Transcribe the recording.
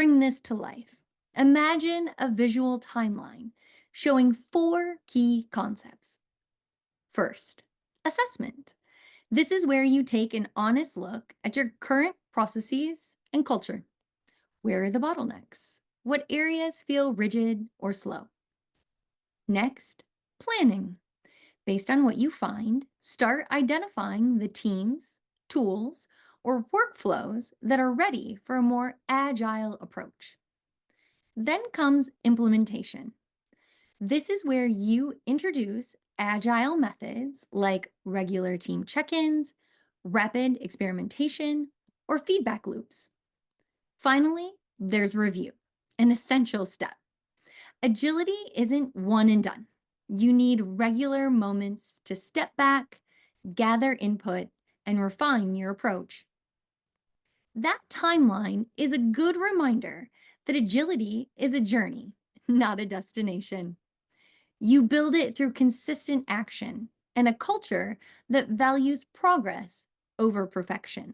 bring this to life, imagine a visual timeline showing four key concepts. First, assessment. This is where you take an honest look at your current processes and culture. Where are the bottlenecks? What areas feel rigid or slow? Next, planning. Based on what you find, start identifying the teams, tools, or workflows that are ready for a more agile approach. Then comes implementation. This is where you introduce agile methods like regular team check ins, rapid experimentation, or feedback loops. Finally, there's review, an essential step. Agility isn't one and done. You need regular moments to step back, gather input, and refine your approach. That timeline is a good reminder that agility is a journey, not a destination. You build it through consistent action and a culture that values progress over perfection.